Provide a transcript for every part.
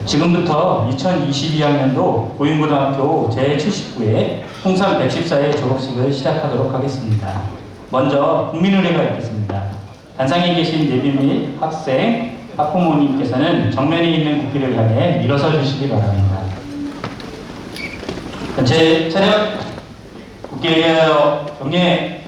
지금부터 2022학년도 고인고등학교 제79회 통상 114회 졸업식을 시작하도록 하겠습니다. 먼저 국민의례가 있겠습니다. 단상에 계신 예비 및 학생, 학부모님께서는 정면에 있는 국기를 향해 일어서 주시기 바랍니다. 전체 차렷! 국기에 대하여 경례!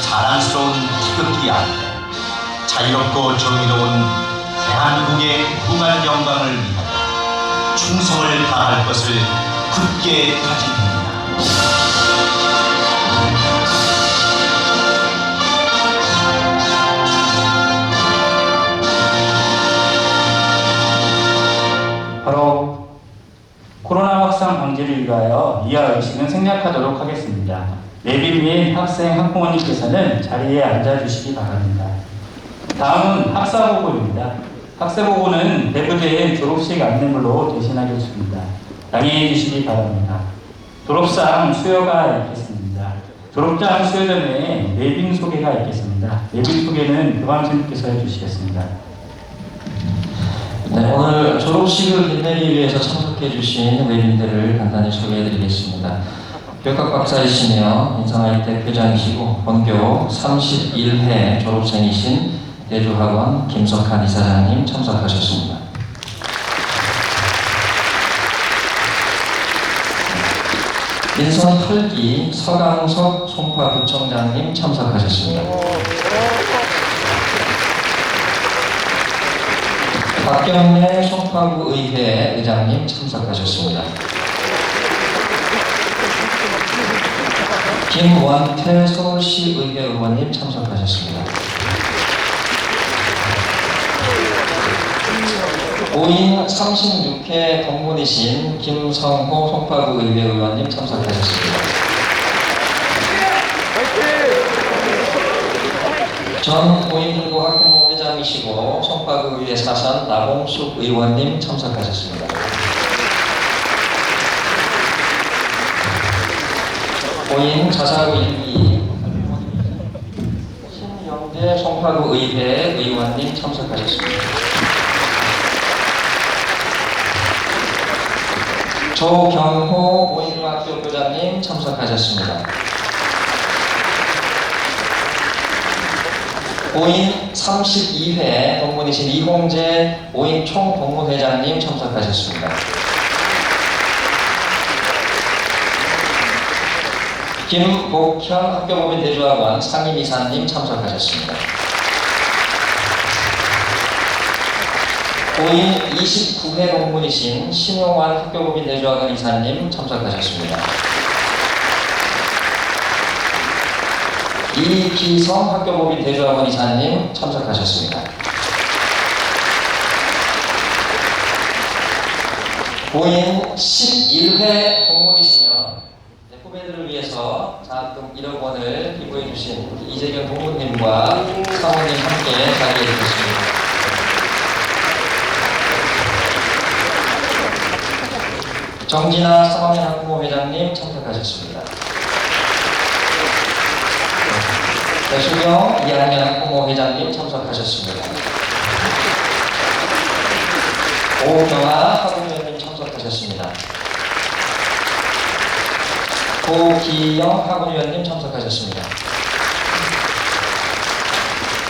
자랑스러운 태극기 아래 자유롭고 정의로운 대한민국의 무궁한 영광을 위하여 충성을 다할 것을 굳게 다짐합니다. 바로 코로나 확산 방지를 위하여 이하 의식은 생략하도록 하겠습니다. 예비 및 학생, 학부모님께서는 자리에 앉아주시기 바랍니다. 다음은 학사보고입니다. 학사보고는 배부된 졸업식 안내물로 대신하겠습니다. 양해해 주시기 바랍니다. 졸업상 수여가 있겠습니다. 졸업장 수여 전에 내빈 소개가 있겠습니다. 내빈 소개는 교감선생님께서 해주시겠습니다. 네, 오늘 졸업식을 빛내기 위해서 참석해 주신 외빈들을 간단히 소개해 드리겠습니다. 교육학 박사이시며 인성아이텍 회장이시고 본교 31회 졸업생이신 대주학원 김석한 이사장님 참석하셨습니다. 인성 8기 서강석 송파구청장님 참석하셨습니다. 박경래 송파구의회 의장님 참석하셨습니다. 김원태 서울시의회 의원님 참석하셨습니다. 오인 36회 동문이신 김성호 송파구의회 의원님 참석하셨습니다. 전 오인중고 학부모 회장이시고 송파구의회 사산 나봉숙 의원님 참석하셨습니다. 오인 자사구 1기 신영재 송파구의회 의원님 참석하셨습니다. 조경호 오인중학교 교장님 참석하셨습니다. 오인 32회 동문이신 이홍재 오인 총동문회장님 참석하셨습니다. 김복현 학교법인 대주학원 상임이사님 참석하셨습니다. 오인 29회 동문이신 신용환 학교법인 대주학원 이사님 참석하셨습니다. 이기성 학교법인 대주학원 이사님 참석하셨습니다. 오인 11회 동문이시며 후배들을 위해서 장학금 1억 원을 기부해 주신 이재경 동무님과 사모님 함께 자리해 주셨습니다. 정진아 3학년 학부모 회장님 참석하셨습니다. 배수경 2학년 학부모 회장님 참석하셨습니다. 오경아 학부모님 참석하셨습니다. 고기영 학원위원님 참석하셨습니다.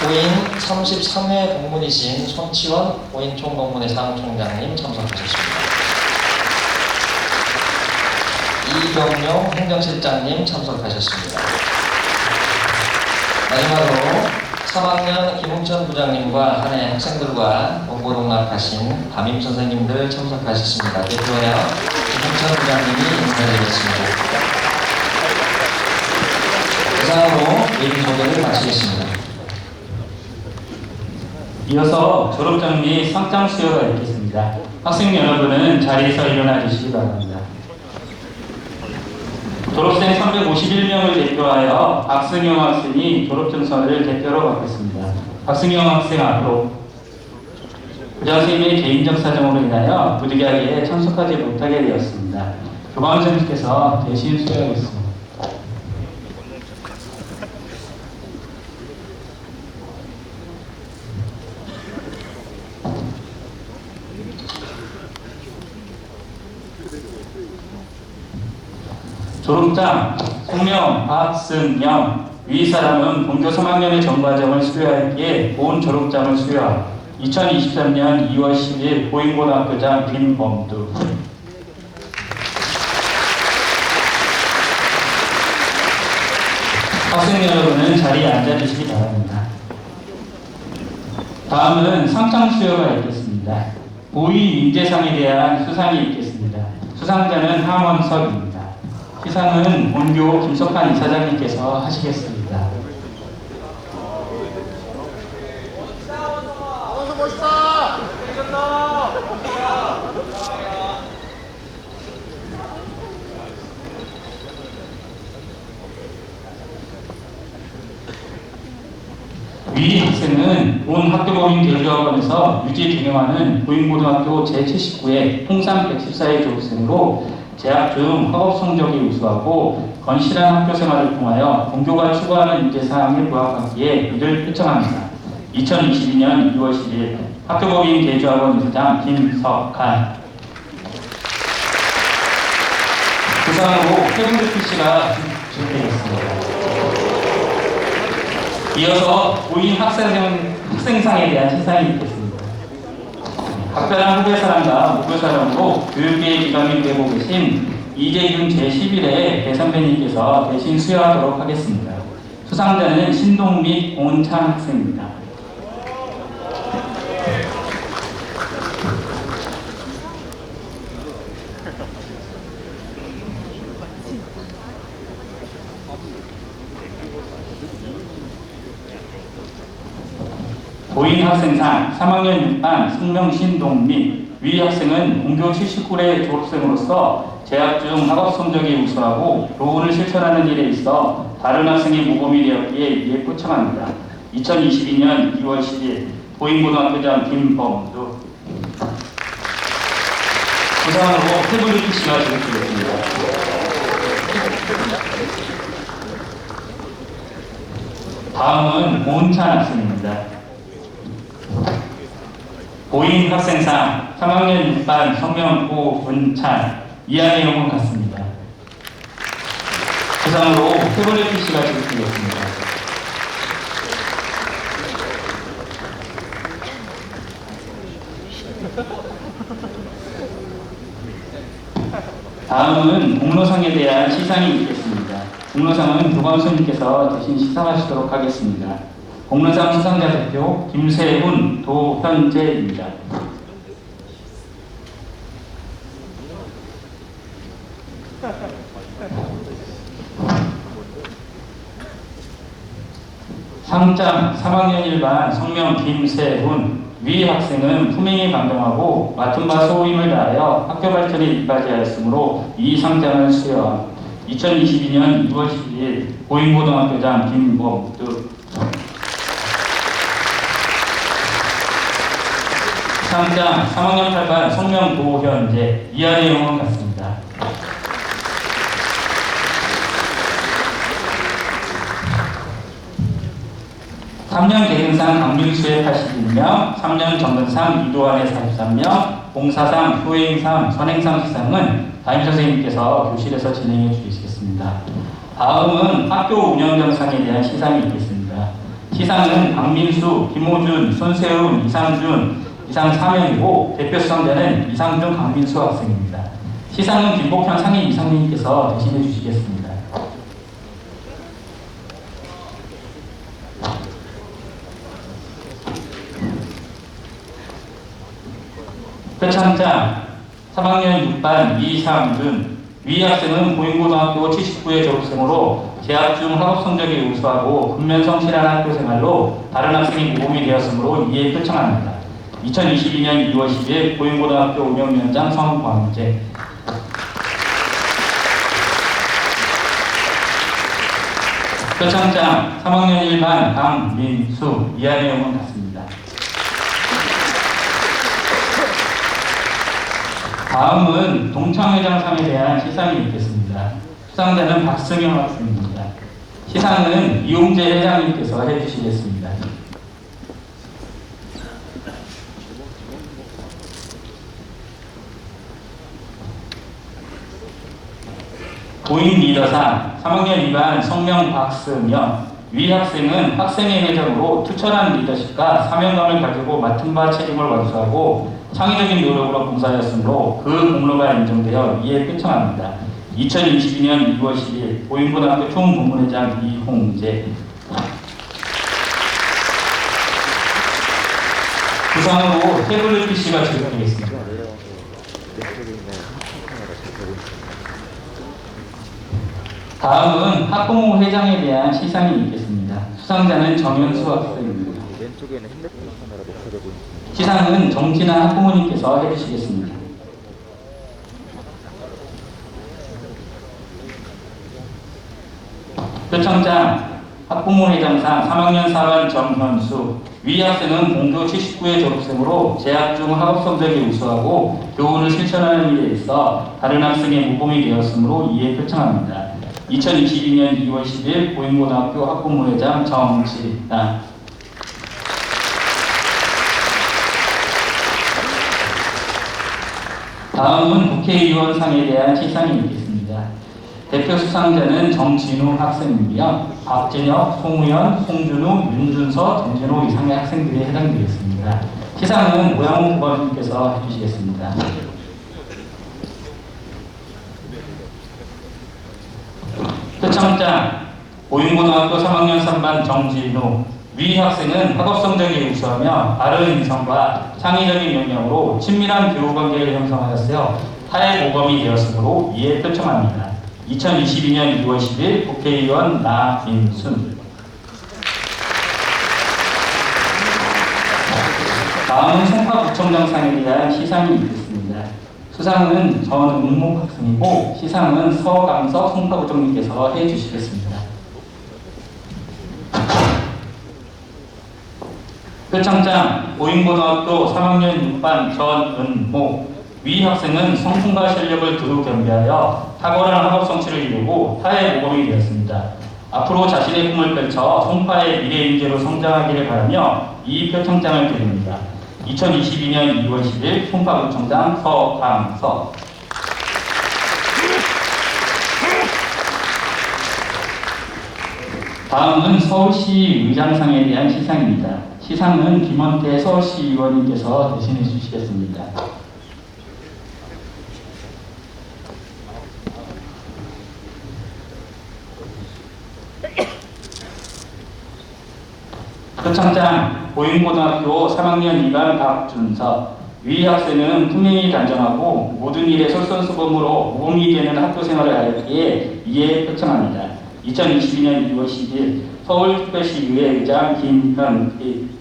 오인 33회 동문이신 손치원 오인총동문회 사무총장님 참석하셨습니다. 이경용 행정실장님 참석하셨습니다. 마지막으로 3학년 김웅천 부장님과 한해 학생들과 공고농락하신 담임 선생님들 참석하셨습니다. 대표하여 김웅천 부장님이 인사드리겠습니다. 이상으로 예비 소개를 마치겠습니다. 이어서 졸업장 및 상장 수여가 있겠습니다. 학생 여러분은 자리에서 일어나 주시기 바랍니다. 졸업생 351명을 대표하여 박승영 학생이 졸업증서를 대표로 받겠습니다. 박승영 학생 앞으로. 교장 선생님의 개인적 사정으로 인하여 부득이하게 참석하지 못하게 되었습니다. 교감 선생님께서 대신 수여하겠습니다. 졸업장 송명, 박승영 위 사람은 본교 3학년의 전과정을 수료하였기에 본 졸업장을 수여하고 2023년 2월 10일 보인고등학교장 김범두. 학생 여러분은 자리에 앉아주시기 바랍니다. 다음은 상장 수여가 있겠습니다. 고위 인재상에 대한 수상이 있겠습니다. 수상자는 함원석입니다. 시상은 본교 김석환 이사장님께서 하시겠습니다. 위 학생은 본 학교법인 대주학원에서 유지 경영하는 보인고등학교 제79회 홍삼 114회 졸업생으로 재학 중 학업 성적이 우수하고 건실한 학교 생활을 통하여 본교가 추구하는 인재사항에 부합하기에 이를 표창합니다. 2022년 2월 10일 학교법인 대주학원 이사장 김석한. 부상으로 태블릿 PC가 준비되겠습니다. 이어서 보인 학생상에 대한 시상이 있겠습니다. 각별한 후배사람과 목표사람으로 교육계의 기관이 되고 계신 이재균 제11회 대선배님께서 대신 수여하도록 하겠습니다. 수상자는 신동민 공은찬 학생입니다. 보인 학생상 3학년 6반 승명 신동민. 위 학생은 본교 79회 졸업생으로서 재학 중 학업 성적이 우수하고 교훈을 실천하는 일에 있어 다른 학생이 모범이 되었기에 이에 표창합니다. 2022년 2월 10일 보인고등학교장 김범두. 부상으로 태블릿 PC가 지급되겠습니다. 다음은 고은찬 학생입니다. 보인 학생상 3학년 6반 성명 고은찬. 이하 내용은 같습니다. 부상으로 태블릿 PC가 지급되겠습니다. 다음은 공로상에 대한 시상이 있겠습니다. 공로상은 교감 선생님께서 대신 시상하시도록 하겠습니다. 공로상 수상자 대표 김세훈 도현재입니다. 상장 3학년 1반 성명 김세훈. 위 학생은 품행이 강경하고 맡은 바 소임을 다하여 학교 발전에 이바지하였으므로 이 상장을 수여함. 2022년 2월 12일 보인고등학교장 김범두. 상장 3학년 8반 성명 도현재. 이하 내용은 같습니다. (3년) 계승상 강민수의 81명, (3년) 정근상 이도환의 43명, 봉사상, 효행상, 선행상 시상은 담임 선생님께서 교실에서 진행해 주시겠습니다. 다음은 학교 운영정상에 대한 시상이 있겠습니다. 시상은 박민수, 김호준, 손세훈, 이상준, 이상 4명이고 대표 수상자는 이상준, 강민수 학생입니다. 시상은 김복현 상임 이상님께서 대신해 주시겠습니다. 표창장 3학년 6반 이상준. 위 학생은 보인고등학교 79회 졸업생으로 재학 중 학업 성적이 우수하고 근면 성실한 학교 생활로 다른 학생이 모범이 되었으므로 이에 표창합니다. 2022년 2월 10일 보인고등학교 운영위원장 성광재. 표창장 3학년 1반 강민수. 이하 내용은 같습니다. 다음은 동창회장상에 대한 시상이 있겠습니다. 수상자는 박승영 학생입니다. 시상은 이용재 회장님께서 해주시겠습니다. 고인 리더상 3학년 2반 성명 박승영. 위 학생은 학생회 회장으로 투철한 리더십과 사명감을 가지고 맡은 바 책임을 완수하고 창의적인 노력으로 봉사하였으므로 그 공로가 인정되어 이에 표창합니다. 2022년 2월 10일 고인고등학교 총본부회장 이홍재. 부상으로 태블릿 PC가 제공되겠습니다. 다음은 학부모 회장에 대한 시상이 있겠습니다. 수상자는 정현수 학생입니다. 왼쪽에는 핸드폰 카메라 녹화되고 있습니다. 시상은 정진아 학부모님께서 해주시겠습니다. 표창장 학부모회장상 3학년 4반 정현수. 위 학생은 공교 79회 졸업생으로 재학 중 학업 성적이 우수하고 교훈을 실천하는 일에 있어 다른 학생의 모범이 되었으므로 이에 표창합니다. 2022년 2월 10일 고인고등학교 학부모회장 정지단. 다음은 국회의원상에 대한 시상이 있겠습니다. 대표 수상자는 정진우 학생이고요. 박진혁, 송우현, 송준우, 윤준서, 정진호 이상의 학생들이 해당되겠습니다. 시상은 오양훈 부관님께서 해주시겠습니다. 표창장 고인고등학교 3학년 3반 정진우. 위 학생은 학업 성적이 우수하며 바른 인성과 창의적인 역량으로 친밀한 교우 관계를 형성하였으며 타의 모범이 되었으므로 이에 표창합니다. 2022년 2월 10일 국회의원 나민순. 다음은 송파구청장상에 대한 시상이 있겠습니다. 수상은 전은목 학생이고 시상은 서강석 송파구청장님께서 해주시겠습니다. 표창장 고인고등학교 3학년 6반 전은모. 위 학생은 성품과 실력을 두루 겸비하여 탁월한 학업 성취를 이루고 타의 모범이 되었습니다. 앞으로 자신의 꿈을 펼쳐 송파의 미래 인재로 성장하기를 바라며 이 표창장을 드립니다. 2022년 2월 10일 송파구청장 서강석. 다음은 서울시 의장상에 대한 시상입니다. 시상은 김원태 서울시 의원님께서 대신해 주시겠습니다. 표창장 고인고등학교 3학년 2반 박준석. 위 학생은 분명히 단정하고 모든 일에 솔선수범으로 모범이 되는 학교 생활을 하였기에 이에 표창합니다. 2022년 2월 10일 서울특별시의회 의장 김현일.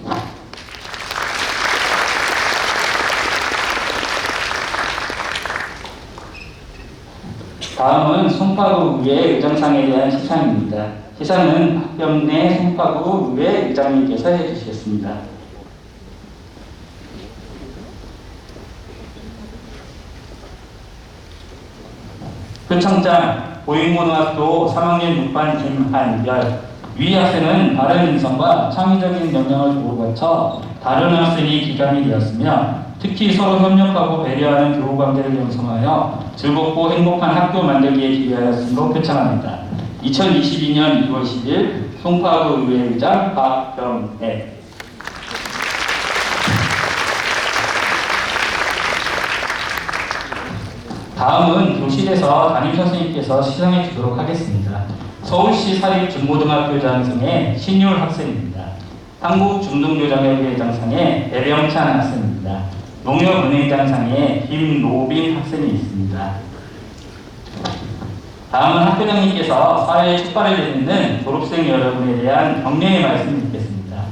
다음은 송파구의회 의장상에 대한 시상입니다. 시상은 박병래 송파구의회 의장님께서 해주시겠습니다. 표창장 고인고등학교 3학년 6반 김한별. 위 학생은 바른 인성과 창의적인 역량을 도로받쳐 다른 학생이 기감이 되었으며 특히 서로 협력하고 배려하는 교우 관계를 형성하여 즐겁고 행복한 학교 만들기에 기여하였으므로 표창합니다. 2022년 2월 10일 송파구 의회 의장 박병래. 다음은 교실에서 담임선생님께서 시상해 주도록 하겠습니다. 서울시 사립중고등학교장상의 신율 학생입니다. 한국중등교장협회장상의 배병찬 학생입니다. 농협은행장상의 김노빈 학생이 있습니다. 다음은 학교장님께서 사회에 촉발을 내딛는 졸업생 여러분에 대한 격려의 말씀을 듣겠습니다.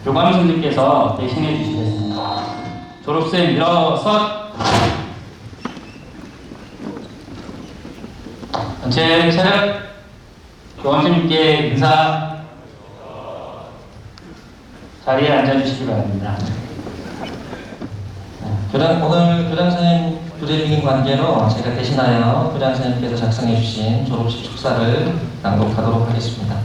교감선생님께서 대신해 주시겠습니다. 졸업생 일어서. 전체 차렷. 교감선생님께 인사. 자리에 앉아주시기 바랍니다. 오늘 교장선생님 부대중인 관계로 제가 대신하여 부장선생님께서 작성해 주신 졸업식 축사를 낭독하도록 하겠습니다.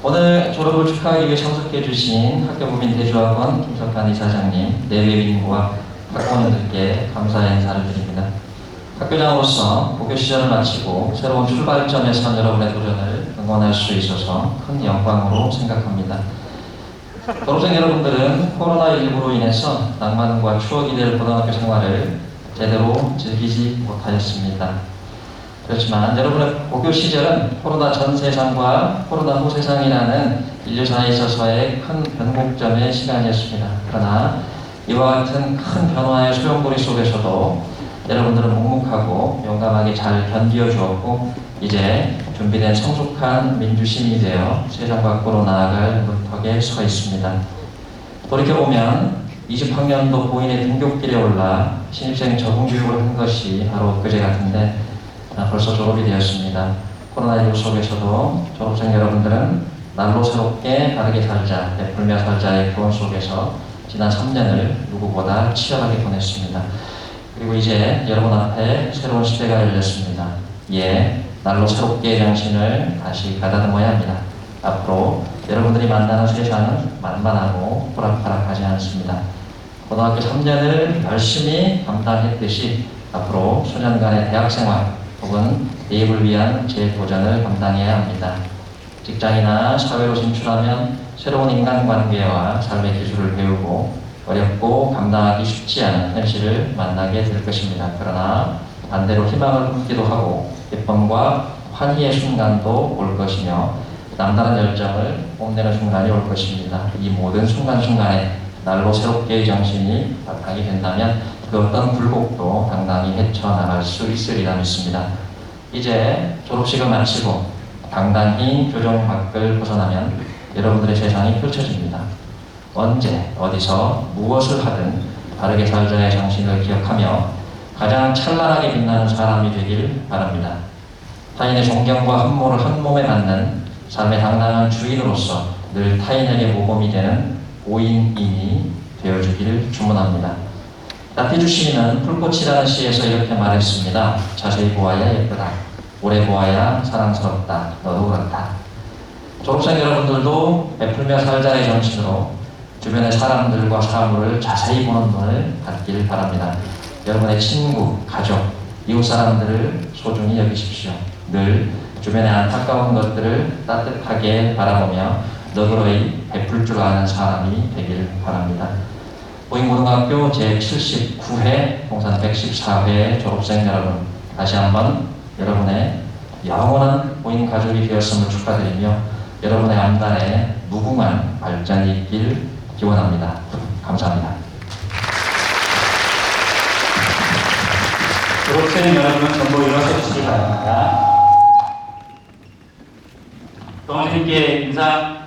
오늘 졸업을 축하하기 위해 참석해 주신 학교구민 대주학원 김석환 이사장님, 내외인과 학부모님들께 감사의 인사를 드립니다. 학교장으로서 고교 시절을 마치고 새로운 출발점에 선 여러분의 도전을 응원할 수 있어서 큰 영광으로 생각합니다. 졸업생 여러분들은 코로나19로 인해서 낭만과 추억이 될 고등학교 생활을 제대로 즐기지 못하였습니다. 그렇지만 여러분의 고교 시절은 코로나 전 세상과 코로나 후 세상이라는 인류사에 있어서의 큰 변곡점의 시간이었습니다. 그러나 이와 같은 큰 변화의 소용돌이 속에서도 여러분들은 묵묵하고 용감하게 잘 견디어 주었고 이제 준비된 성숙한 민주시민이 되어 세상 밖으로 나아갈 문턱에 서 있습니다. 돌이켜보면 20학년도 고인의 등굣길에 올라 신입생 적응교육을 한 것이 바로 그제 같은데 벌써 졸업이 되었습니다. 코로나19 속에서도 졸업생 여러분들은 날로 새롭게 다르게 살자, 베풀며 살자의 교훈 속에서 지난 3년을 누구보다 치열하게 보냈습니다. 그리고 이제 여러분 앞에 새로운 시대가 열렸습니다. 날로 새롭게 정신을 다시 가다듬어야 합니다. 앞으로 여러분들이 만나는 세상은 만만하고 호락호락하지 않습니다. 고등학교 3년을 열심히 감당했듯이 앞으로 소년간의 대학생활 혹은 대입을 위한 재도전을 감당해야 합니다. 직장이나 사회로 진출하면 새로운 인간관계와 삶의 기술을 배우고 어렵고 감당하기 쉽지 않은 현실을 만나게 될 것입니다. 그러나 반대로 희망을 품기도 하고 기쁨과 환희의 순간도 올 것이며 남다른 열정을 뽐내는 순간이 올 것입니다. 이 모든 순간순간에 날로 새롭게의 정신이 바탕이 된다면 그 어떤 굴곡도 당당히 헤쳐나갈 수 있으리라 믿습니다. 이제 졸업식을 마치고 당당히 교정 밖을 벗어나면 여러분들의 세상이 펼쳐집니다. 언제 어디서 무엇을 하든 바르게 살자의 정신을 기억하며 가장 찬란하게 빛나는 사람이 되길 바랍니다. 타인의 존경과 흠모를 한 몸에 받는 삶의 당당한 주인으로서 늘 타인에게 모범이 되는 고인인이 되어주기를 축원합니다. 나태주 시인은 풀꽃이라는 시에서 이렇게 말했습니다. 자세히 보아야 예쁘다. 오래 보아야 사랑스럽다. 너도 그렇다. 졸업생 여러분들도 베풀며 살자의 정신으로 주변의 사람들과 사물을 자세히 보는 눈을 갖기를 바랍니다. 여러분의 친구, 가족, 이웃 사람들을 소중히 여기십시오. 늘 주변의 안타까운 것들을 따뜻하게 바라보며 너그러이 베풀 줄 아는 사람이 되길 바랍니다. 보인고등학교 제79회 동산 114회 졸업생 여러분, 다시 한번 여러분의 영원한 보인 가족이 되었음을 축하드리며 여러분의 앞날에 무궁한 발전이 있길 기원합니다. 감사합니다. 졸업생 여러분 전부 일어서 주시기 바랍니다. 동생께 인사.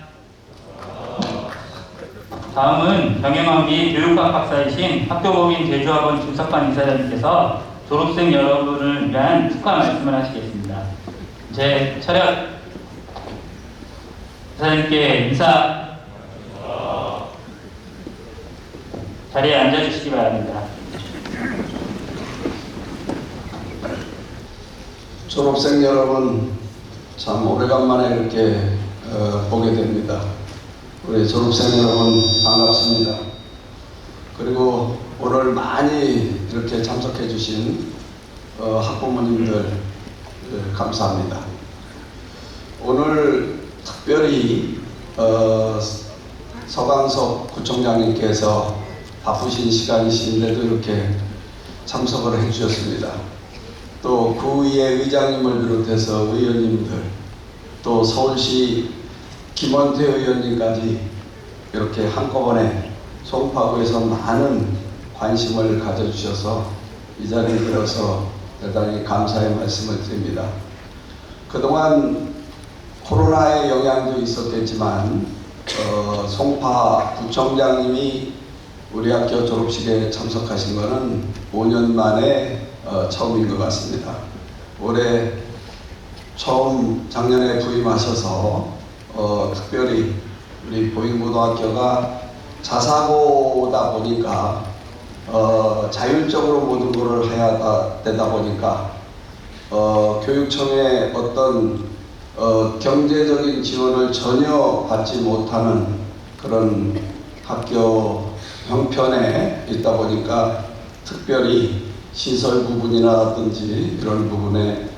다음은 경영학비 교육학 박사이신 학교법인 대주학원 김석환 이사장님께서 졸업생 여러분을 위한 축하 말씀을 하시겠습니다. 제 차렷. 이사장님께 인사. 자리에 앉아주시기 바랍니다. 졸업생 여러분, 참 오래간만에 이렇게 보게 됩니다. 우리 졸업생 여러분 반갑습니다. 그리고 오늘 많이 이렇게 참석해 주신 학부모님들 감사합니다. 오늘 특별히 서강석 구청장님께서 바쁘신 시간이신데도 이렇게 참석을 해 주셨습니다. 또 구의회 의장님을 비롯해서 의원님들, 또 서울시 김원태 의원님까지 이렇게 한꺼번에 송파구에서 많은 관심을 가져주셔서 이 자리에 들어서 대단히 감사의 말씀을 드립니다. 그동안 코로나의 영향도 있었겠지만 송파 구청장님이 우리 학교 졸업식에 참석하신 것은 5년 만에 처음인 것 같습니다. 올해 처음 작년에 부임하셔서 특별히 우리 보인고등학교가 자사고다 보니까 자율적으로 모든 것을 해야 되다 보니까 교육청의 어떤 경제적인 지원을 전혀 받지 못하는 그런 학교 형편에 있다 보니까 특별히 시설 부분이라든지 이런 부분에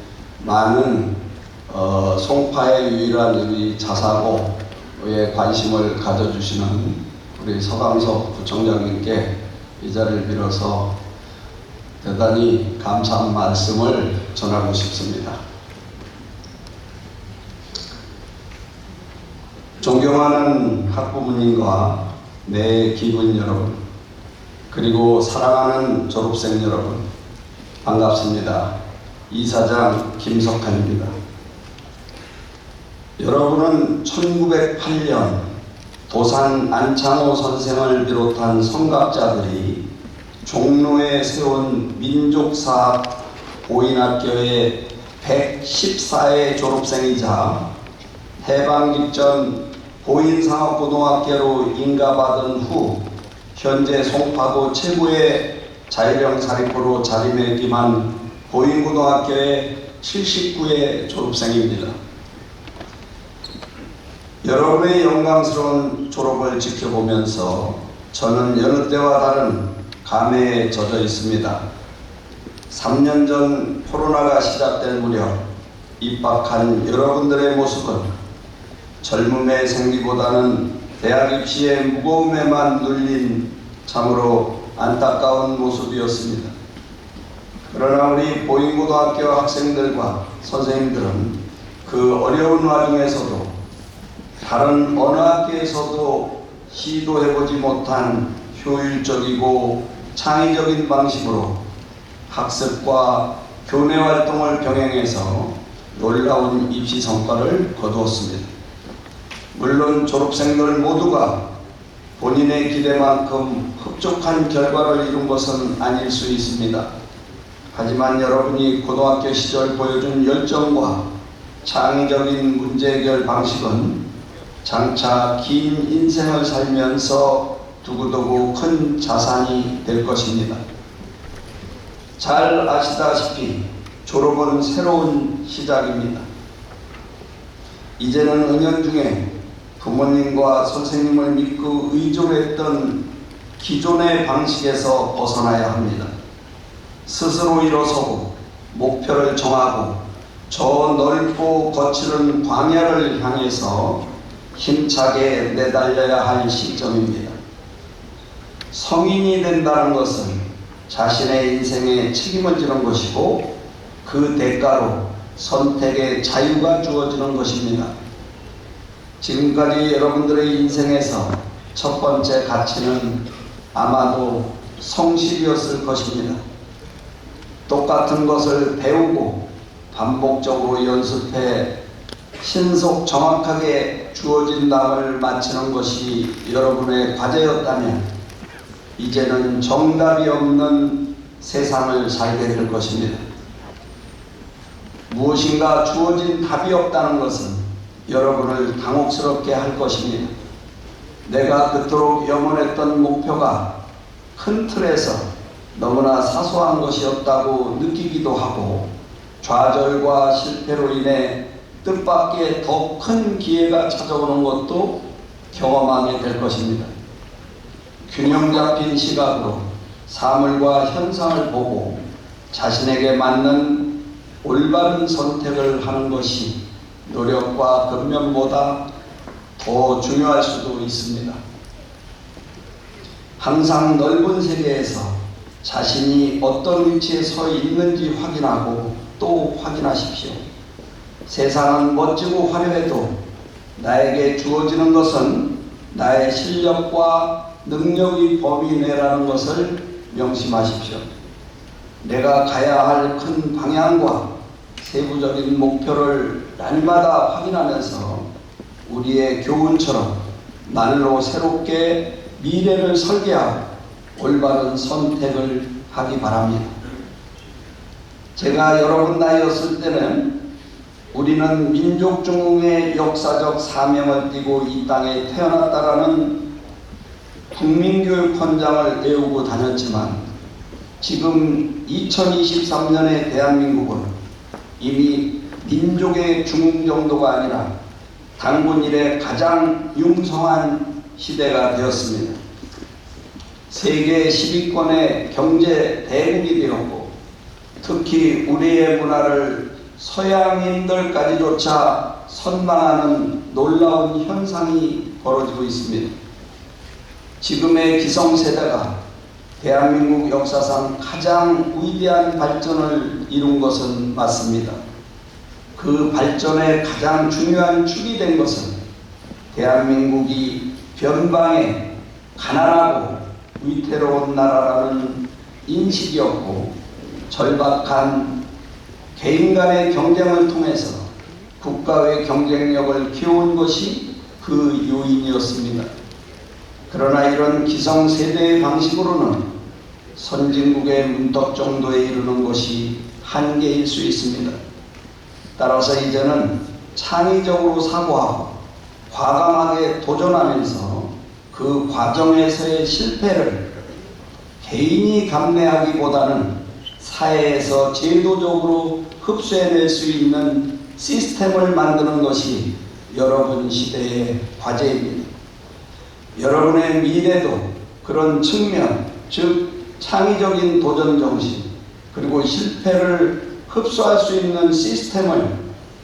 많은 송파의 유일한 우리 자사고에 관심을 가져주시는 우리 서강석 구청장님께 이 자리를 빌어서 대단히 감사한 말씀을 전하고 싶습니다. 존경하는 학부모님과 내 기분 여러분, 그리고 사랑하는 졸업생 여러분, 반갑습니다. 이사장 김석환입니다. 여러분은 1908년 도산 안창호 선생을 비롯한 성각자들이 종로에 세운 민족사학 보인학교의 114회 졸업생이자 해방 직전 보인상업고등학교로 인가받은 후 현재 송파도 최고의 자율형 사립고로 자리매김한 보인고등학교의 79회 졸업생입니다. 여러분의 영광스러운 졸업을 지켜보면서 저는 여느 때와 다른 감회에 젖어 있습니다. 3년 전 코로나가 시작될 무렵 입학한 여러분들의 모습은 젊음의 생기보다는 대학 입시의 무거움에만 눌린 참으로 안타까운 모습이었습니다. 그러나 우리 보인고등학교 학생들과 선생님들은 그 어려운 와중에서도 다른 어느 학교에서도 시도해보지 못한 효율적이고 창의적인 방식으로 학습과 교내 활동을 병행해서 놀라운 입시 성과를 거두었습니다. 물론 졸업생들 모두가 본인의 기대만큼 흡족한 결과를 이룬 것은 아닐 수 있습니다. 하지만 여러분이 고등학교 시절 보여준 열정과 창의적인 문제 해결 방식은 장차 긴 인생을 살면서 두고두고 큰 자산이 될 것입니다. 잘 아시다시피 졸업은 새로운 시작입니다. 이제는 은연중에 부모님과 선생님을 믿고 의존했던 기존의 방식에서 벗어나야 합니다. 스스로 일어서고 목표를 정하고 저 넓고 거칠은 광야를 향해서 힘차게 내달려야 할 시점입니다. 성인이 된다는 것은 자신의 인생에 책임을 지는 것이고 그 대가로 선택의 자유가 주어지는 것입니다. 지금까지 여러분들의 인생에서 첫 번째 가치는 아마도 성실이었을 것입니다. 똑같은 것을 배우고 반복적으로 연습해 신속 정확하게 주어진 답을 맞히는 것이 여러분의 과제였다면 이제는 정답이 없는 세상을 살게 될 것입니다. 무엇인가 주어진 답이 없다는 것은 여러분을 당혹스럽게 할 것입니다. 내가 그토록 염원했던 목표가 큰 틀에서 너무나 사소한 것이었다고 느끼기도 하고 좌절과 실패로 인해 뜻밖의 더 큰 기회가 찾아오는 것도 경험하게 될 것입니다. 균형 잡힌 시각으로 사물과 현상을 보고 자신에게 맞는 올바른 선택을 하는 것이 노력과 근면보다 더 중요할 수도 있습니다. 항상 넓은 세계에서 자신이 어떤 위치에 서 있는지 확인하고 또 확인하십시오. 세상은 멋지고 화려해도 나에게 주어지는 것은 나의 실력과 능력의 범위 내라는 것을 명심하십시오. 내가 가야 할 큰 방향과 세부적인 목표를 날마다 확인하면서 우리의 교훈처럼 날로 새롭게 미래를 설계하고 올바른 선택을 하기 바랍니다. 제가 여러분 나이였을 때는 우리는 민족중흥의 역사적 사명을 띠고 이 땅에 태어났다라는 국민교육헌장을 외우고 다녔지만 지금 2023년의 대한민국은 이미 민족의 중흥 정도가 아니라 단군 이래 가장 융성한 시대가 되었습니다. 세계 10위권의 경제 대국이 되었고 특히 우리의 문화를 서양인들까지조차 선망하는 놀라운 현상이 벌어지고 있습니다. 지금의 기성세대가 대한민국 역사상 가장 위대한 발전을 이룬 것은 맞습니다. 그 발전의 가장 중요한 축이 된 것은 대한민국이 변방에 가난하고 위태로운 나라라는 인식이었고 절박한 개인 간의 경쟁을 통해서 국가의 경쟁력을 키운 것이 그 요인이었습니다. 그러나 이런 기성세대의 방식으로는 선진국의 문턱 정도에 이르는 것이 한계일 수 있습니다. 따라서 이제는 창의적으로 사고하고 과감하게 도전하면서 그 과정에서의 실패를 개인이 감내하기보다는 사회에서 제도적으로 흡수해낼 수 있는 시스템을 만드는 것이 여러분 시대의 과제입니다. 여러분의 미래도 그런 측면, 즉 창의적인 도전 정신, 그리고 실패를 흡수할 수 있는 시스템을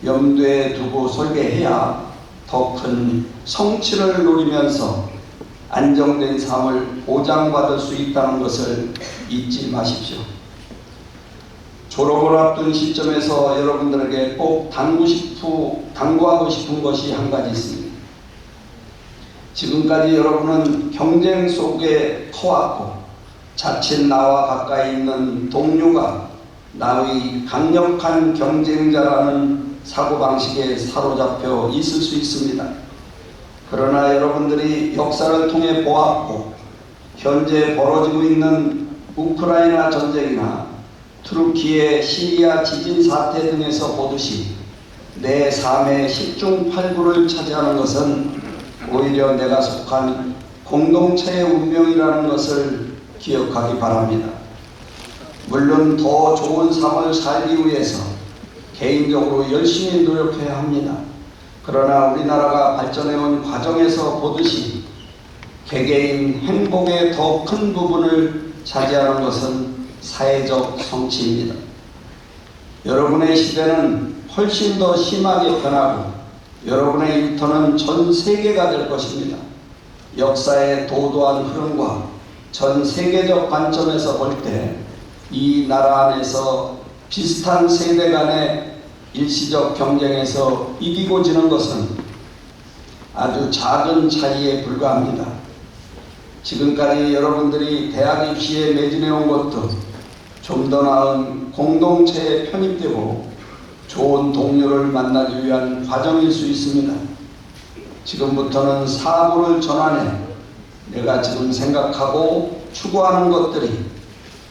염두에 두고 설계해야 더 큰 성취를 노리면서 안정된 삶을 보장받을 수 있다는 것을 잊지 마십시오. 졸업을 앞둔 시점에서 여러분들에게 꼭 당부하고 싶은 것이 한 가지 있습니다. 지금까지 여러분은 경쟁 속에 커왔고 자칫 나와 가까이 있는 동료가 나의 강력한 경쟁자라는 사고방식에 사로잡혀 있을 수 있습니다. 그러나 여러분들이 역사를 통해 보았고 현재 벌어지고 있는 우크라이나 전쟁이나 투르키의 시리아 지진 사태 등에서 보듯이 내 삶의 10중 8구를 차지하는 것은 오히려 내가 속한 공동체의 운명이라는 것을 기억하기 바랍니다. 물론 더 좋은 삶을 살기 위해서 개인적으로 열심히 노력해야 합니다. 그러나 우리나라가 발전해온 과정에서 보듯이 개개인 행복의 더 큰 부분을 차지하는 것은 사회적 성취입니다. 여러분의 시대는 훨씬 더 심하게 변하고 여러분의 일터는 전 세계가 될 것입니다. 역사의 도도한 흐름과 전 세계적 관점에서 볼 때 이 나라 안에서 비슷한 세대 간의 일시적 경쟁에서 이기고 지는 것은 아주 작은 차이에 불과합니다. 지금까지 여러분들이 대학 입시에 매진해온 것도 좀 더 나은 공동체에 편입되고 좋은 동료를 만나기 위한 과정일 수 있습니다. 지금부터는 사고를 전환해 내가 지금 생각하고 추구하는 것들이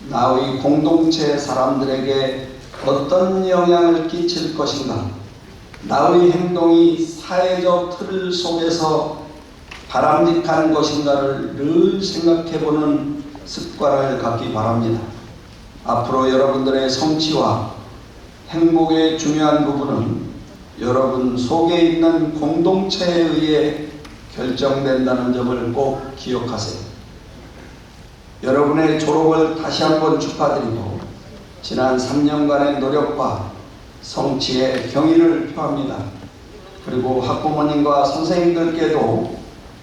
나의 공동체 사람들에게 어떤 영향을 끼칠 것인가, 나의 행동이 사회적 틀 속에서 바람직한 것인가를 늘 생각해보는 습관을 갖기 바랍니다. 앞으로 여러분들의 성취와 행복의 중요한 부분은 여러분 속에 있는 공동체에 의해 결정된다는 점을 꼭 기억하세요. 여러분의 졸업을 다시 한번 축하드리고 지난 3년간의 노력과 성취에 경의를 표합니다. 그리고 학부모님과 선생님들께도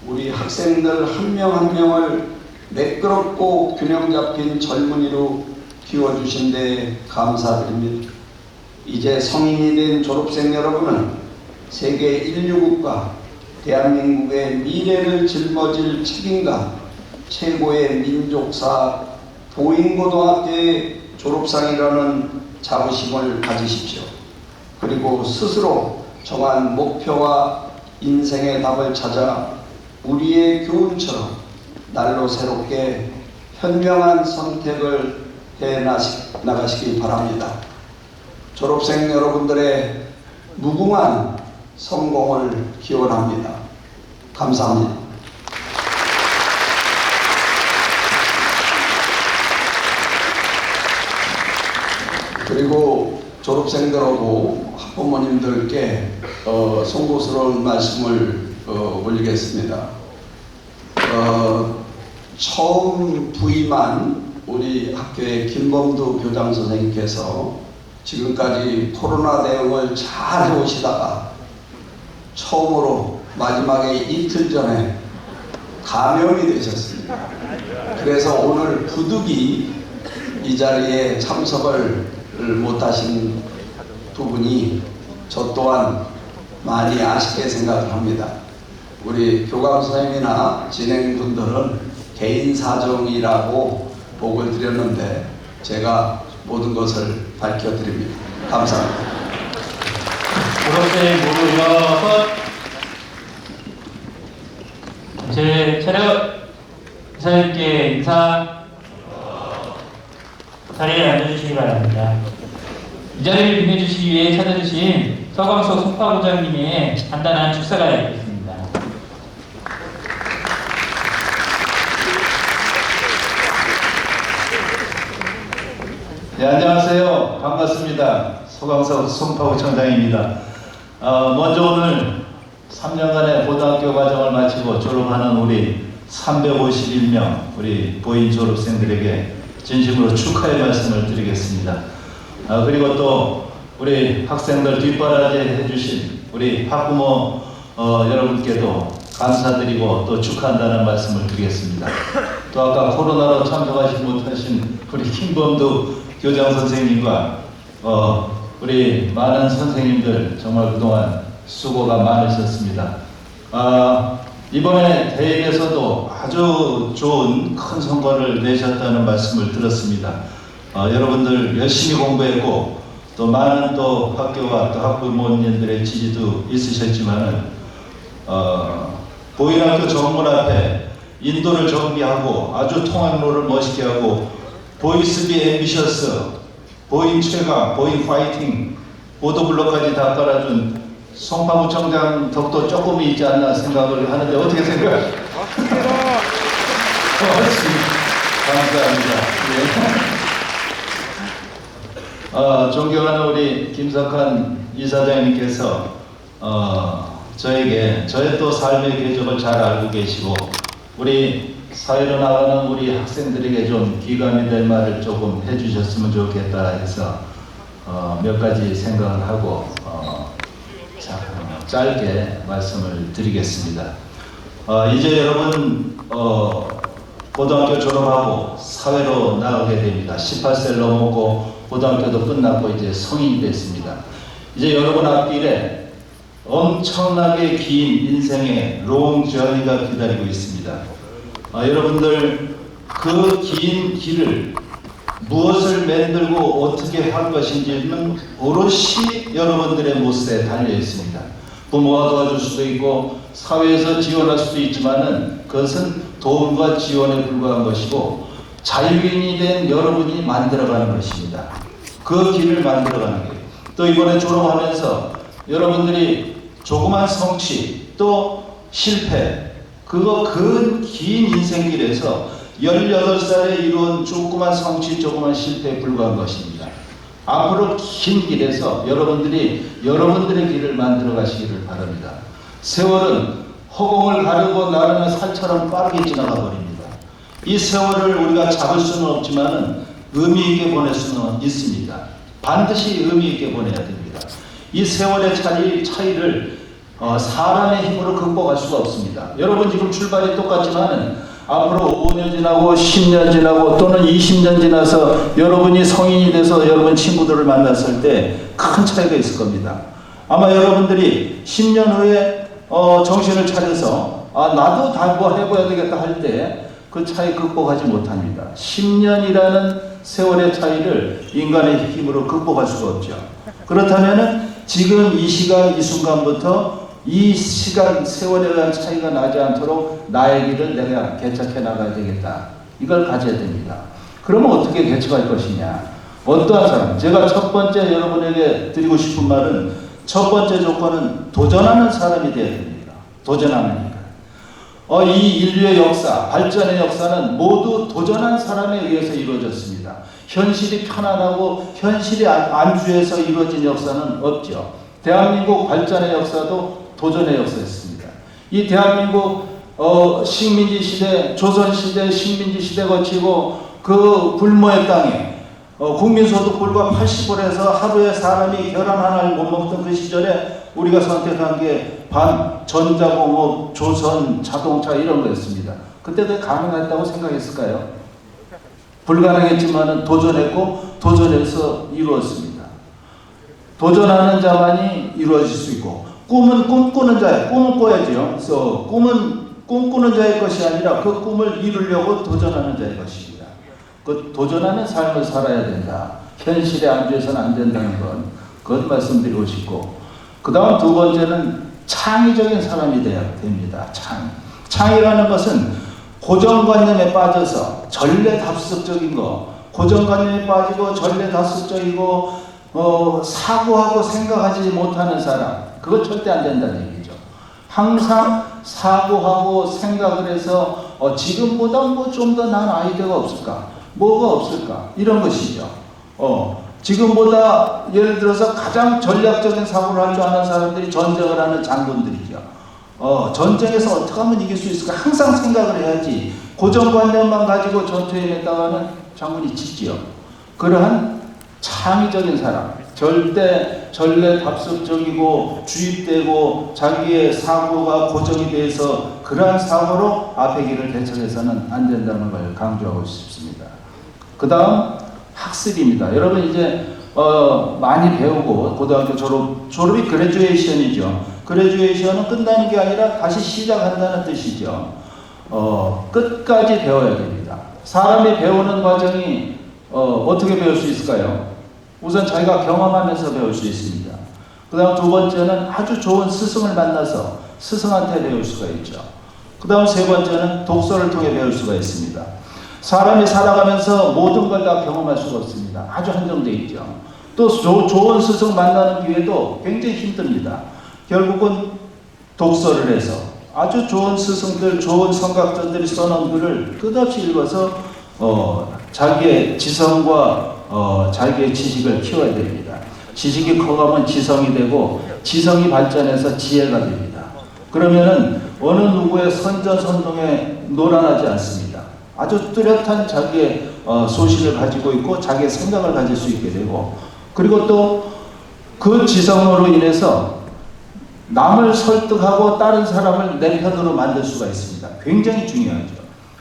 우리 학생들 한 명 한 명을 매끄럽고 균형 잡힌 젊은이로 키워주신 데 감사드립니다. 이제 성인이 된 졸업생 여러분은 세계 인류국가 대한민국의 미래를 짊어질 책임과 최고의 민족사 보인고등학교의 졸업상이라는 자부심을 가지십시오. 그리고 스스로 정한 목표와 인생의 답을 찾아 우리의 교훈처럼 날로 새롭게 현명한 선택을 해 나가시기 바랍니다. 졸업생 여러분들의 무궁한 성공을 기원합니다. 감사합니다. 그리고 졸업생들하고 학부모님들께 송구스러운 말씀을 올리겠습니다. 처음 부임한 우리 학교의 김범두 교장 선생님께서 지금까지 코로나 대응을 잘 해오시다가 처음으로 마지막에 이틀 전에 감염이 되셨습니다. 그래서 오늘 부득이 이 자리에 참석을 못하신 부분이 저 또한 많이 아쉽게 생각을 합니다. 우리 교감 선생님이나 진행분들은 개인 사정이라고 보고를 드렸는데 제가 모든 것을 밝혀드립니다. 감사합니다. 졸업생 모두 일어서 제 차렷 이사님께 인사 자리에 앉아주시기 바랍니다. 이 자리를 빛내주시기 위해 찾아주신 서광석 송파부장님의 간단한 축사가 있겠습니다. 네, 안녕하세요. 반갑습니다. 서광석 송파구청장입니다. 먼저 오늘 3년간의 고등학교 과정을 마치고 졸업하는 우리 351명 우리 보인 졸업생들에게 진심으로 축하의 말씀을 드리겠습니다. 그리고 또 우리 학생들 뒷바라지 해주신 우리 학부모 여러분께도 감사드리고 또 축하한다는 말씀을 드리겠습니다. 또 아까 코로나로 참석하지 못하신 우리 김범두 교장 선생님과 우리 많은 선생님들 정말 그동안 수고가 많으셨습니다. 이번에 대회에서도 아주 좋은 큰 성과를 내셨다는 말씀을 들었습니다. 여러분들 열심히 공부했고 또 많은 또 학교와 또 학부모님들의 지지도 있으셨지만은 보인학교 정문 앞에 인도를 정비하고 아주 통학로를 멋있게 하고 보이스 비 앰비셔스, 보인 최강, 보인 파이팅, 보도블록까지 다 깔아준 송파구청장 덕도 조금이 있지 않나 생각을 하는데 어떻게 생각하세요? 감사합니다. 네. 존경하는 우리 김석환 이사장님께서 저에게 저의 또 삶의 궤적을 잘 알고 계시고 우리 사회로 나가는 우리 학생들에게 좀 기감이 될 말을 조금 해주셨으면 좋겠다 해서 몇 가지 생각을 하고 짧게 말씀을 드리겠습니다. 이제 여러분 고등학교 졸업하고 사회로 나가게 됩니다. 18세를 넘었고 고등학교도 끝났고 이제 성인이 됐습니다. 이제 여러분 앞길에 엄청나게 긴 인생의 롱 저니가 기다리고 있습니다. 여러분들 그 긴 길을 무엇을 만들고 어떻게 할 것인지는 오롯이 여러분들의 모습에 달려 있습니다. 부모가 도와줄 수도 있고 사회에서 지원할 수도 있지만은 그것은 도움과 지원에 불과한 것이고 자유인이 된 여러분이 만들어가는 것입니다. 그 길을 만들어가는 거예요. 또 이번에 졸업하면서 여러분들이 조그만 성취 또 실패 그거 그 긴 인생길에서 18살에 이룬 조그만 성취 조그만 실패에 불과한 것입니다. 앞으로 긴 길에서 여러분들이 여러분들의 길을 만들어 가시기를 바랍니다. 세월은 허공을 가르고 나르는 살처럼 빠르게 지나가 버립니다. 이 세월을 우리가 잡을 수는 없지만 의미 있게 보낼 수는 있습니다. 반드시 의미 있게 보내야 됩니다. 이 세월의 차이를 사람의 힘으로 극복할 수가 없습니다. 여러분 지금 출발이 똑같지만은 앞으로 5년 지나고 10년 지나고 또는 20년 지나서 여러분이 성인이 돼서 여러분 친구들을 만났을 때 큰 차이가 있을 겁니다. 아마 여러분들이 10년 후에 정신을 차려서 나도 다 뭐 해봐야 되겠다 할 때 그 차이 극복하지 못합니다. 10년이라는 세월의 차이를 인간의 힘으로 극복할 수가 없죠. 그렇다면 지금 이 시간 이 순간부터 이 시간 세월에 대한 차이가 나지 않도록 나의 길을 내가 개척해 나가야 되겠다. 이걸 가져야 됩니다. 그러면 어떻게 개척할 것이냐? 어떠한 사람? 제가 첫 번째 여러분에게 드리고 싶은 말은 첫 번째 조건은 도전하는 사람이 되어야 됩니다. 도전하는 인간. 이 인류의 역사, 발전의 역사는 모두 도전한 사람에 의해서 이루어졌습니다. 현실이 편안하고 현실이 안주해서 이루어진 역사는 없죠. 대한민국 발전의 역사도 도전의 역사였습니다. 이 대한민국 식민지 시대, 조선 시대, 식민지 시대 거치고 그 불모의 땅에 국민소득 불과 80불에서 하루에 사람이 계란 하나를 못 먹던 그 시절에 우리가 선택한 게 전자공업, 조선, 자동차 이런 거였습니다. 그때 그게 가능했다고 생각했을까요? 불가능했지만 도전했고 도전해서 이루었습니다. 도전하는 자만이 이루어질 수 있고 꿈은 꿈꾸는 자의 꿈을 꿔야죠. 그래서 꿈은 꿈꾸는 자의 것이 아니라 그 꿈을 이루려고 도전하는 자의 것입니다. 그 도전하는 삶을 살아야 된다. 현실에 안주해서는 안 된다는 건 그것 말씀드리고 싶고, 그 다음 두 번째는 창의적인 사람이 돼야 됩니다. 창의라는 것은 고정관념에 빠져서 전례답습적인 거, 고정관념에 빠지고 전례답습적이고 사고하고 생각하지 못하는 사람, 그건 절대 안 된다는 얘기죠. 항상 사고하고 생각을 해서 지금보다 뭐 좀 더 나은 아이디어가 없을까? 뭐가 없을까? 이런 것이죠. 지금보다 예를 들어서 가장 전략적인 사고를 할 줄 아는 사람들이 전쟁을 하는 장군들이죠. 전쟁에서 어떻게 하면 이길 수 있을까? 항상 생각을 해야지. 고정관념만 가지고 전투에 임했다가는 장군이 지지요. 그러한 창의적인 사람, 절대 전례답습적이고 주입되고 자기의 사고가 고정이 돼서 그러한 사고로 앞의 길을 대처해서는 안 된다는 걸 강조하고 싶습니다. 그 다음 학습입니다. 여러분 이제 많이 배우고 고등학교 졸업이 그레듀에이션이죠. 그레듀에이션은 끝나는 게 아니라 다시 시작한다는 뜻이죠. 끝까지 배워야 됩니다. 사람이 배우는 과정이 어떻게 배울 수 있을까요? 우선 자기가 경험하면서 배울 수 있습니다. 그 다음 두 번째는 아주 좋은 스승을 만나서 스승한테 배울 수가 있죠. 그 다음 세 번째는 독서를 통해 배울 수가 있습니다. 사람이 살아가면서 모든 걸 다 경험할 수가 없습니다. 아주 한정되어 있죠. 또 좋은 스승 만나는 기회도 굉장히 힘듭니다. 결국은 독서를 해서 아주 좋은 스승들, 좋은 성각자들이 써놓은 글을 끝없이 읽어서 자기의 지성과 자기의 지식을 키워야 됩니다. 지식이 커가면 지성이 되고 지성이 발전해서 지혜가 됩니다. 그러면은 어느 누구의 선전선동에 노란하지 않습니다. 아주 뚜렷한 자기의 소신을 가지고 있고 자기의 생각을 가질 수 있게 되고, 그리고 또 그 지성으로 인해서 남을 설득하고 다른 사람을 내 편으로 만들 수가 있습니다. 굉장히 중요하죠.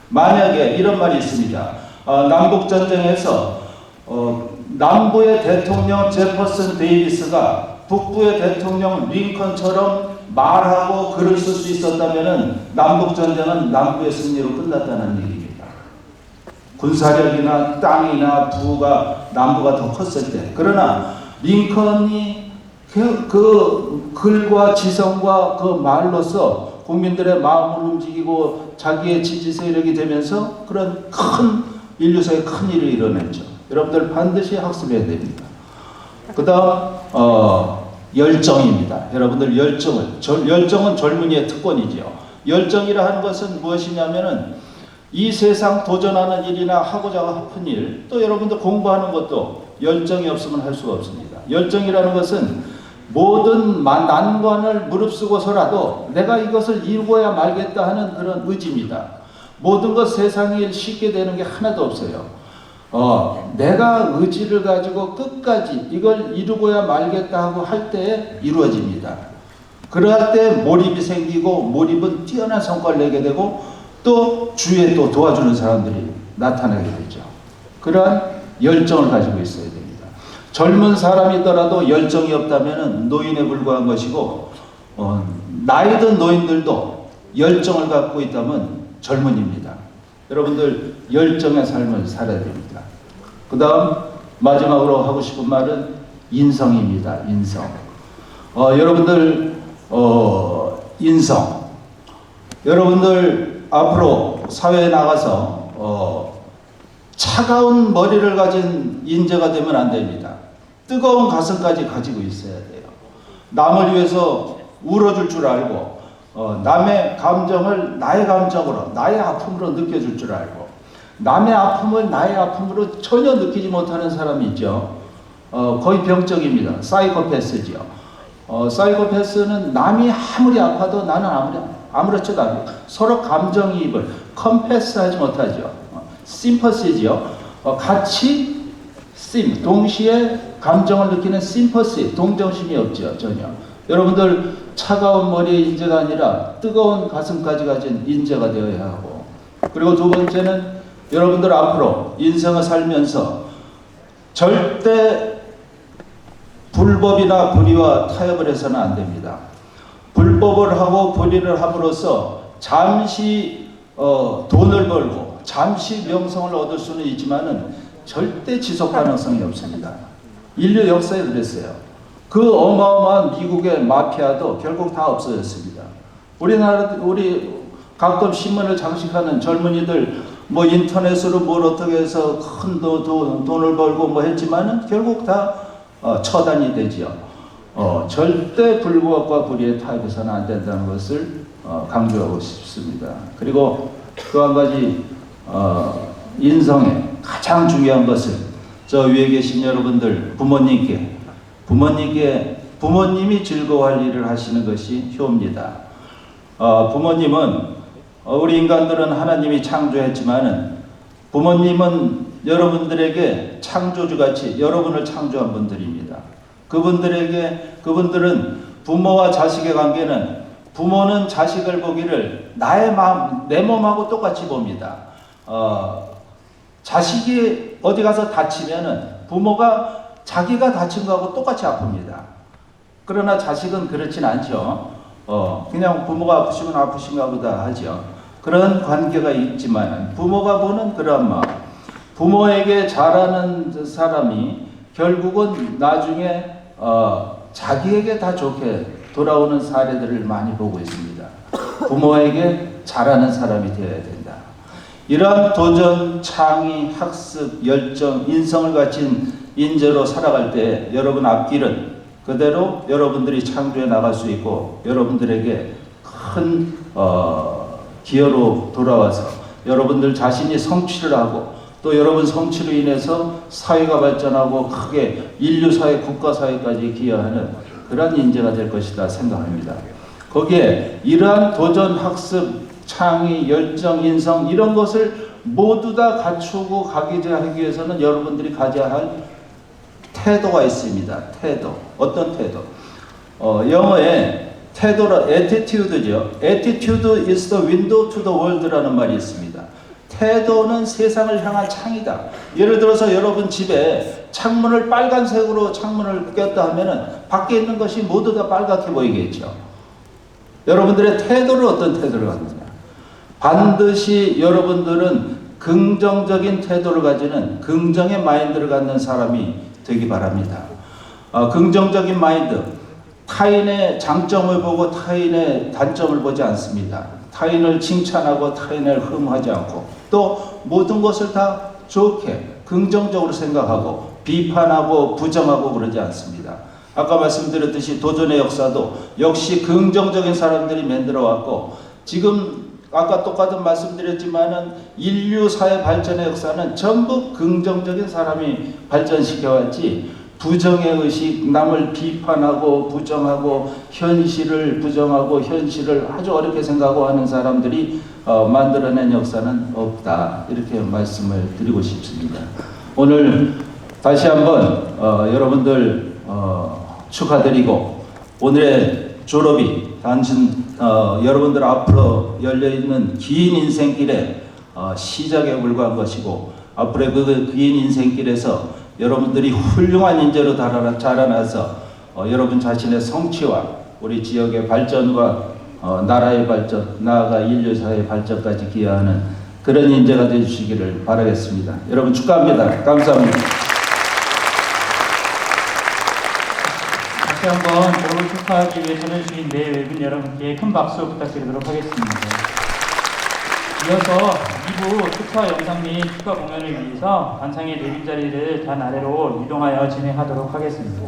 만약에 이런 말이 있습니다. 남북전쟁에서 남부의 대통령 제퍼슨 데이비스가 북부의 대통령 링컨처럼 말하고 글을 쓸 수 있었다면 남북전쟁은 남부의 승리로 끝났다는 얘기입니다. 군사력이나 땅이나 부가 남부가 더 컸을 때. 그러나 링컨이 그 글과 지성과 그 말로서 국민들의 마음을 움직이고 자기의 지지 세력이 되면서 그런 큰 인류사의 큰 일을 이뤄냈죠. 여러분들 반드시 학습해야 됩니다. 그 다음 열정입니다. 여러분들 열정은 젊은이의 특권이죠. 열정이라 하는 것은 무엇이냐면은 이 세상 도전하는 일이나 하고자 하는 일, 또 여러분들 공부하는 것도 열정이 없으면 할 수가 없습니다. 열정이라는 것은 모든 난관을 무릅쓰고서라도 내가 이것을 이루어야 말겠다 하는 그런 의지입니다. 모든 것 세상에 일 쉽게 되는 게 하나도 없어요. 내가 의지를 가지고 끝까지 이걸 이루고야 말겠다 하고 할 때에 이루어집니다. 그럴 때 몰입이 생기고 몰입은 뛰어난 성과를 내게 되고 또 주위에 또 도와주는 사람들이 나타나게 되죠. 그러한 열정을 가지고 있어야 됩니다. 젊은 사람이더라도 열정이 없다면 노인에 불과한 것이고 나이든 노인들도 열정을 갖고 있다면 젊은입니다. 여러분들 열정의 삶을 살아야 됩니다. 그 다음 마지막으로 하고 싶은 말은 인성입니다. 인성. 여러분들 인성. 여러분들 앞으로 사회에 나가서 차가운 머리를 가진 인재가 되면 안 됩니다. 뜨거운 가슴까지 가지고 있어야 돼요. 남을 위해서 울어줄 줄 알고 남의 감정을 나의 감정으로, 나의 아픔으로 느껴줄 줄 알고, 남의 아픔을 나의 아픔으로 전혀 느끼지 못하는 사람이 있죠. 거의 병적입니다. 사이코패스죠. 사이코패스는 남이 아무리 아파도 나는 아무렇지도 않고 서로 감정이입을 컴패스하지 못하죠. 심퍼시죠. 같이 동시에 감정을 느끼는 심퍼시, 동정심이 없죠. 전혀. 여러분들 차가운 머리의 인재가 아니라 뜨거운 가슴까지 가진 인재가 되어야 하고, 그리고 두 번째는 여러분들 앞으로 인생을 살면서 절대 불법이나 불의와 타협을 해서는 안 됩니다. 불법을 하고 불의를 함으로써 잠시 돈을 벌고 잠시 명성을 얻을 수는 있지만은 절대 지속 가능성이 없습니다. 인류 역사에 그랬어요. 그 어마어마한 미국의 마피아도 결국 다 없어졌습니다. 우리 가끔 신문을 장식하는 젊은이들 뭐 인터넷으로 뭘 어떻게 해서 큰 돈을 벌고 뭐 했지만은 결국 다 처단이 되지요. 절대 불법과 불의에 타협해서는 안 된다는 것을 강조하고 싶습니다. 그리고 또 한 가지 인성의 가장 중요한 것은 저 위에 계신 여러분들 부모님이 즐거워할 일을 하시는 것이 효입니다. 부모님은 우리 인간들은 하나님이 창조했지만은 부모님은 여러분들에게 창조주같이 여러분을 창조한 분들입니다. 그분들은 부모와 자식의 관계는 부모는 자식을 보기를 나의 마음, 내 몸하고 똑같이 봅니다. 자식이 어디 가서 다치면은 부모가 자기가 다친 거하고 똑같이 아픕니다. 그러나 자식은 그렇진 않죠. 그냥 부모가 아프시면 아프신가 보다 하죠. 그런 관계가 있지만 부모가 보는 그런 마음, 부모에게 잘하는 사람이 결국은 나중에 자기에게 다 좋게 돌아오는 사례들을 많이 보고 있습니다. 부모에게 잘하는 사람이 되어야 된다. 이러한 도전, 창의, 학습, 열정, 인성을 가진 인재로 살아갈 때 여러분 앞길은 그대로 여러분들이 창조해 나갈 수 있고 여러분들에게 큰 기여로 돌아와서 여러분들 자신이 성취를 하고 또 여러분 성취로 인해서 사회가 발전하고 크게 인류사회, 국가사회까지 기여하는 그런 인재가 될 것이다 생각합니다. 거기에 이러한 도전, 학습, 창의, 열정, 인성 이런 것을 모두 다 갖추고 가기 위해서는 여러분들이 가져야 할 태도가 있습니다. 태도. 어떤 태도? 영어에 태도라 attitude죠. Attitude is the window to the world라는 말이 있습니다. 태도는 세상을 향한 창이다. 예를 들어서 여러분 집에 창문을 빨간색으로 창문을 꼈다 하면은 밖에 있는 것이 모두 다 빨갛게 보이겠죠. 여러분들의 태도를 어떤 태도를 갖느냐? 반드시 여러분들은 긍정적인 태도를 가지는 긍정의 마인드를 갖는 사람이 되기 바랍니다. 긍정적인 마인드, 타인의 장점을 보고 타인의 단점을 보지 않습니다. 타인을 칭찬하고 타인을 흠하지 않고 또 모든 것을 다 좋게 긍정적으로 생각하고 비판하고 부정하고 그러지 않습니다. 아까 말씀드렸듯이 도전의 역사도 역시 긍정적인 사람들이 만들어 왔고 지금 아까 똑같은 말씀드렸지만은 인류 사회 발전의 역사는 전부 긍정적인 사람이 발전시켜 왔지 부정의 의식, 남을 비판하고 부정하고 현실을 부정하고 현실을 아주 어렵게 생각하고 하는 사람들이 만들어낸 역사는 없다. 이렇게 말씀을 드리고 싶습니다. 오늘 다시 한번 여러분들 축하드리고 오늘의 졸업이 단순 여러분들 앞으로 열려있는 긴 인생길의 시작에 불과한 것이고 앞으로의 그 긴 인생길에서 여러분들이 훌륭한 인재로 자라나서 여러분 자신의 성취와 우리 지역의 발전과 나라의 발전, 나아가 인류사회의 발전까지 기여하는 그런 인재가 되주시기를 바라겠습니다. 여러분 축하합니다. 감사합니다. 다시 한번 졸업을 축하하기 위해서는 주인 네 외빈 여러분께 큰 박수 부탁드리도록 하겠습니다. 이어서 2부 축하 영상 및 축하 공연을 위해서 단상의 내빈 자리를 단 아래로 이동하여 진행하도록 하겠습니다.